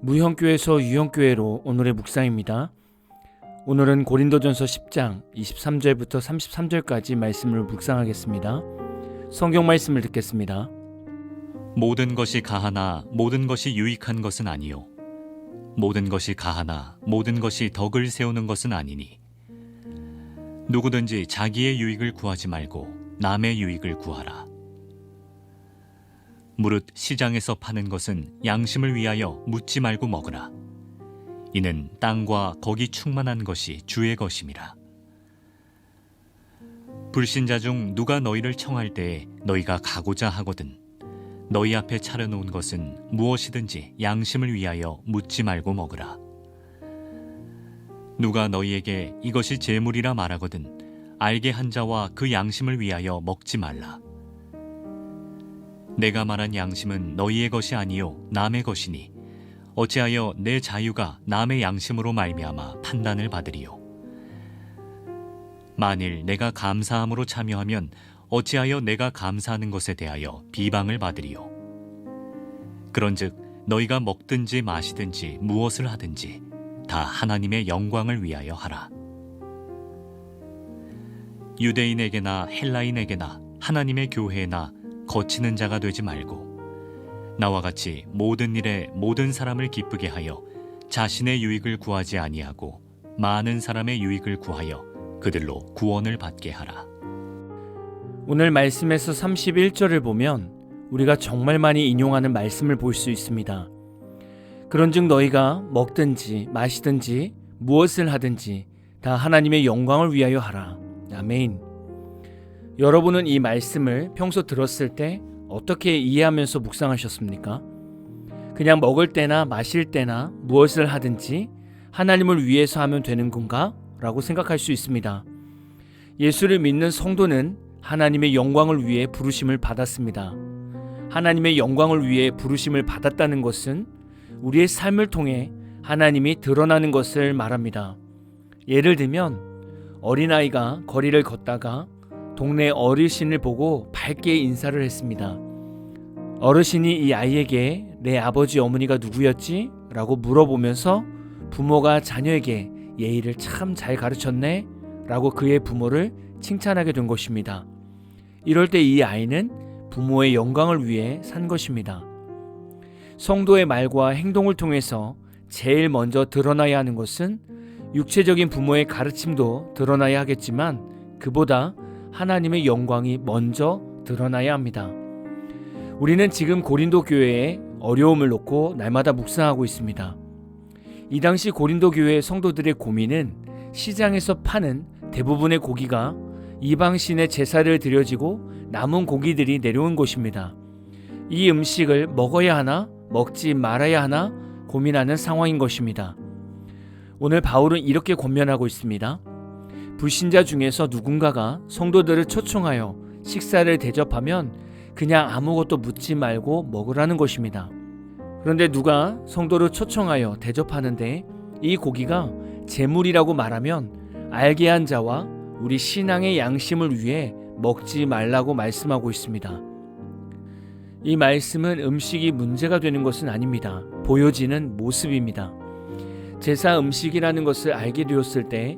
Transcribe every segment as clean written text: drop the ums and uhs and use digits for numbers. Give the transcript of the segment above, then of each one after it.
무형교회에서 유형교회로 오늘의 묵상입니다. 오늘은 고린도전서 10장 23절부터 33절까지 말씀을 묵상하겠습니다. 성경 말씀을 듣겠습니다. 모든 것이 가하나 모든 것이 유익한 것은 아니요 모든 것이 가하나 모든 것이 덕을 세우는 것은 아니니 누구든지 자기의 유익을 구하지 말고 남의 유익을 구하라. 무릇 시장에서 파는 것은 양심을 위하여 묻지 말고 먹으라. 이는 땅과 거기 충만한 것이 주의 것임이라. 불신자 중 누가 너희를 청할 때에 너희가 가고자 하거든 너희 앞에 차려놓은 것은 무엇이든지 양심을 위하여 묻지 말고 먹으라. 누가 너희에게 이것이 재물이라 말하거든 알게 한 자와 그 양심을 위하여 먹지 말라. 내가 말한 양심은 너희의 것이 아니요 남의 것이니 어찌하여 내 자유가 남의 양심으로 말미암아 판단을 받으리요. 만일 내가 감사함으로 참여하면 어찌하여 내가 감사하는 것에 대하여 비방을 받으리요. 그런즉 너희가 먹든지 마시든지 무엇을 하든지 다 하나님의 영광을 위하여 하라. 유대인에게나 헬라인에게나 하나님의 교회나 거치는 자가 되지 말고 나와 같이 모든 일에 모든 사람을 기쁘게 하여 자신의 유익을 구하지 아니하고 많은 사람의 유익을 구하여 그들로 구원을 받게 하라. 오늘 말씀에서 31절을 보면 우리가 정말 많이 인용하는 말씀을 볼 수 있습니다. 그런즉 너희가 먹든지 마시든지 무엇을 하든지 다 하나님의 영광을 위하여 하라. 아멘. 여러분은 이 말씀을 평소 들었을 때 어떻게 이해하면서 묵상하셨습니까? 그냥 먹을 때나 마실 때나 무엇을 하든지 하나님을 위해서 하면 되는 건가? 라고 생각할 수 있습니다. 예수를 믿는 성도는 하나님의 영광을 위해 부르심을 받았습니다. 하나님의 영광을 위해 부르심을 받았다는 것은 우리의 삶을 통해 하나님이 드러나는 것을 말합니다. 예를 들면 어린아이가 거리를 걷다가 동네 어르신을 보고 밝게 인사를 했습니다. 어르신이 이 아이에게 내 아버지 어머니가 누구였지? 라고 물어보면서 부모가 자녀에게 예의를 참 잘 가르쳤네? 라고 그의 부모를 칭찬하게 된 것입니다. 이럴 때 이 아이는 부모의 영광을 위해 산 것입니다. 성도의 말과 행동을 통해서 제일 먼저 드러나야 하는 것은 육체적인 부모의 가르침도 드러나야 하겠지만 그보다 하나님의 영광이 먼저 드러나야 합니다. 우리는 지금 고린도 교회에 어려움을 놓고 날마다 묵상하고 있습니다. 이 당시 고린도 교회 성도들의 고민은 시장에서 파는 대부분의 고기가 이방신의 제사를 드려지고 남은 고기들이 내려온 것입니다. 이 음식을 먹어야 하나 먹지 말아야 하나 고민하는 상황인 것입니다. 오늘 바울은 이렇게 권면하고 있습니다. 불신자 중에서 누군가가 성도들을 초청하여 식사를 대접하면 그냥 아무것도 묻지 말고 먹으라는 것입니다. 그런데 누가 성도를 초청하여 대접하는데 이 고기가 제물이라고 말하면 알게 한 자와 우리 신앙의 양심을 위해 먹지 말라고 말씀하고 있습니다. 이 말씀은 음식이 문제가 되는 것은 아닙니다. 보여지는 모습입니다. 제사 음식이라는 것을 알게 되었을 때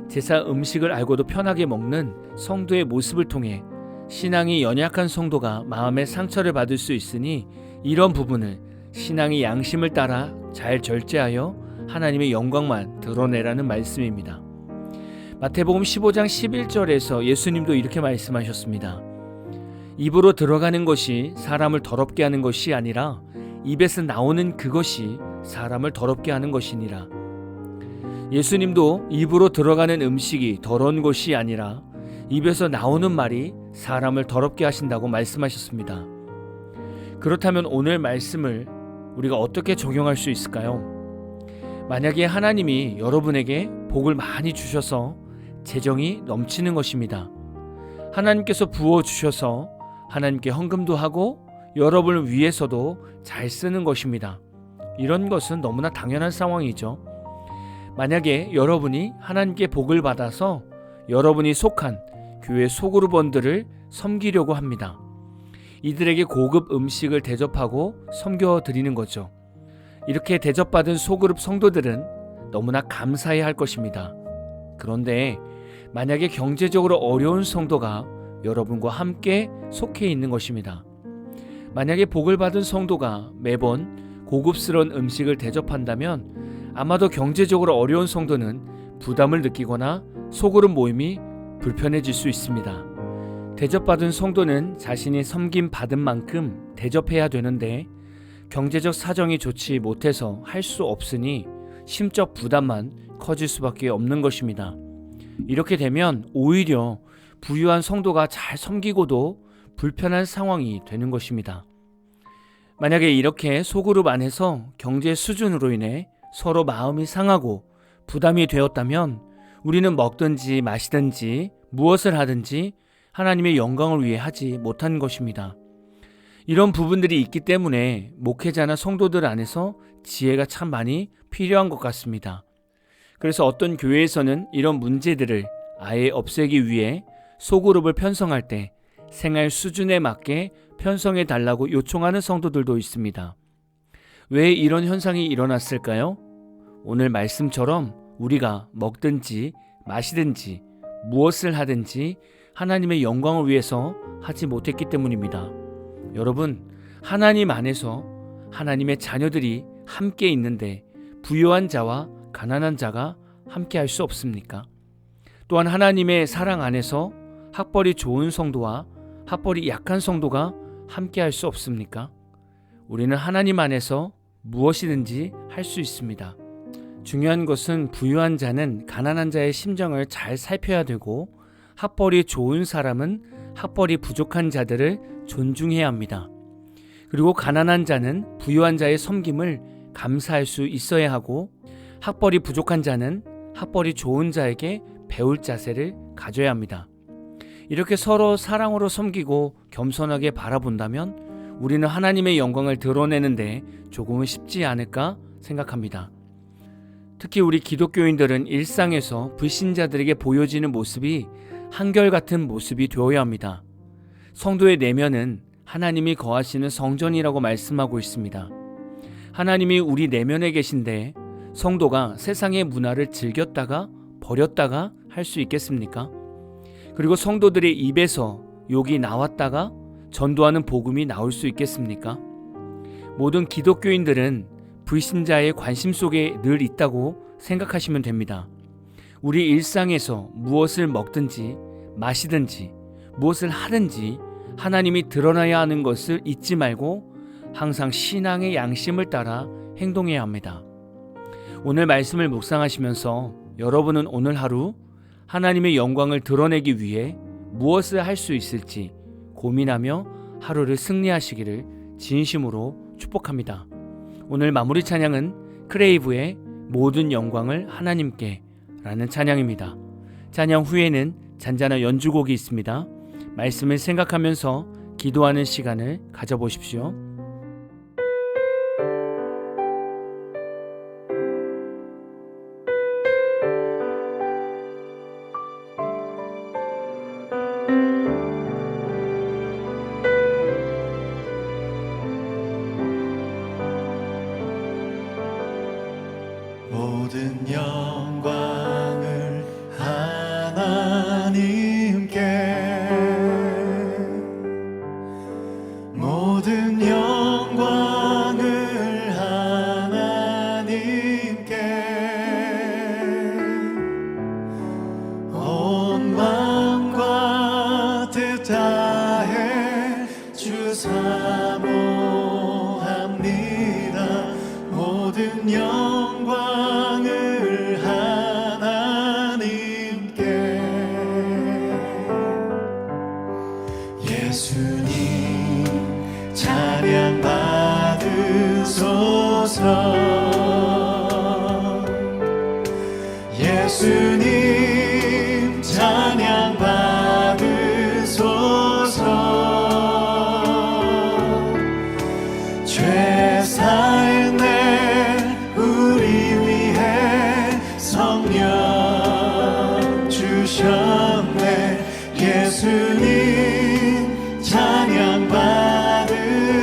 제사 음식을 알고도 편하게 먹는 성도의 모습을 통해 신앙이 연약한 성도가 마음의 상처를 받을 수 있으니 이런 부분을 신앙의 양심을 따라 잘 절제하여 하나님의 영광만 드러내라는 말씀입니다. 마태복음 15장 11절에서 예수님도 이렇게 말씀하셨습니다. 입으로 들어가는 것이 사람을 더럽게 하는 것이 아니라 입에서 나오는 그것이 사람을 더럽게 하는 것이니라. 예수님도 입으로 들어가는 음식이 더러운 것이 아니라 입에서 나오는 말이 사람을 더럽게 하신다고 말씀하셨습니다. 그렇다면 오늘 말씀을 우리가 어떻게 적용할 수 있을까요? 만약에 하나님이 여러분에게 복을 많이 주셔서 재정이 넘치는 것입니다. 하나님께서 부어주셔서 하나님께 헌금도 하고 여러분을 위해서도 잘 쓰는 것입니다. 이런 것은 너무나 당연한 상황이죠. 만약에 여러분이 하나님께 복을 받아서 여러분이 속한 교회 소그룹원들을 섬기려고 합니다. 이들에게 고급 음식을 대접하고 섬겨드리는 거죠. 이렇게 대접받은 소그룹 성도들은 너무나 감사해야 할 것입니다. 그런데 만약에 경제적으로 어려운 성도가 여러분과 함께 속해 있는 것입니다. 만약에 복을 받은 성도가 매번 고급스러운 음식을 대접한다면 아마도 경제적으로 어려운 성도는 부담을 느끼거나 소그룹 모임이 불편해질 수 있습니다. 대접받은 성도는 자신이 섬김 받은 만큼 대접해야 되는데 경제적 사정이 좋지 못해서 할 수 없으니 심적 부담만 커질 수밖에 없는 것입니다. 이렇게 되면 오히려 부유한 성도가 잘 섬기고도 불편한 상황이 되는 것입니다. 만약에 이렇게 소그룹 안에서 경제 수준으로 인해 서로 마음이 상하고 부담이 되었다면 우리는 먹든지 마시든지 무엇을 하든지 하나님의 영광을 위해 하지 못한 것입니다. 이런 부분들이 있기 때문에 목회자나 성도들 안에서 지혜가 참 많이 필요한 것 같습니다. 그래서 어떤 교회에서는 이런 문제들을 아예 없애기 위해 소그룹을 편성할 때 생활 수준에 맞게 편성해 달라고 요청하는 성도들도 있습니다. 왜 이런 현상이 일어났을까요? 오늘 말씀처럼 우리가 먹든지 마시든지 무엇을 하든지 하나님의 영광을 위해서 하지 못했기 때문입니다. 여러분, 하나님 안에서 하나님의 자녀들이 함께 있는데 부유한 자와 가난한 자가 함께 할 수 없습니까? 또한 하나님의 사랑 안에서 학벌이 좋은 성도와 학벌이 약한 성도가 함께 할 수 없습니까? 우리는 하나님 안에서 무엇이든지 할 수 있습니다. 중요한 것은 부유한 자는 가난한 자의 심정을 잘 살펴야 되고 학벌이 좋은 사람은 학벌이 부족한 자들을 존중해야 합니다. 그리고 가난한 자는 부유한 자의 섬김을 감사할 수 있어야 하고 학벌이 부족한 자는 학벌이 좋은 자에게 배울 자세를 가져야 합니다. 이렇게 서로 사랑으로 섬기고 겸손하게 바라본다면 우리는 하나님의 영광을 드러내는데 조금은 쉽지 않을까 생각합니다. 특히 우리 기독교인들은 일상에서 불신자들에게 보여지는 모습이 한결같은 모습이 되어야 합니다. 성도의 내면은 하나님이 거하시는 성전이라고 말씀하고 있습니다. 하나님이 우리 내면에 계신데 성도가 세상의 문화를 즐겼다가 버렸다가 할 수 있겠습니까? 그리고 성도들의 입에서 욕이 나왔다가 전도하는 복음이 나올 수 있겠습니까? 모든 기독교인들은 불신자의 관심 속에 늘 있다고 생각하시면 됩니다. 우리 일상에서 무엇을 먹든지 마시든지 무엇을 하든지 하나님이 드러나야 하는 것을 잊지 말고 항상 신앙의 양심을 따라 행동해야 합니다. 오늘 말씀을 묵상하시면서 여러분은 오늘 하루 하나님의 영광을 드러내기 위해 무엇을 할 수 있을지 고민하며 하루를 승리하시기를 진심으로 축복합니다. 오늘 마무리 찬양은 크레이브의 모든 영광을 하나님께 라는 찬양입니다. 찬양 후에는 잔잔한 연주곡이 있습니다. 말씀을 생각하면서 기도하는 시간을 가져보십시오. 모든 영광을 하나님께 모든 영광을 하나님께 온 마음과 뜻 다해 주 사모합니다. 모든 영광을 하나님께 예수님 찬양 받으소서 예수님 찬양 받으소서 죄 사했네 우리 위해 성령 주셨네 예수님 찬양 받으소서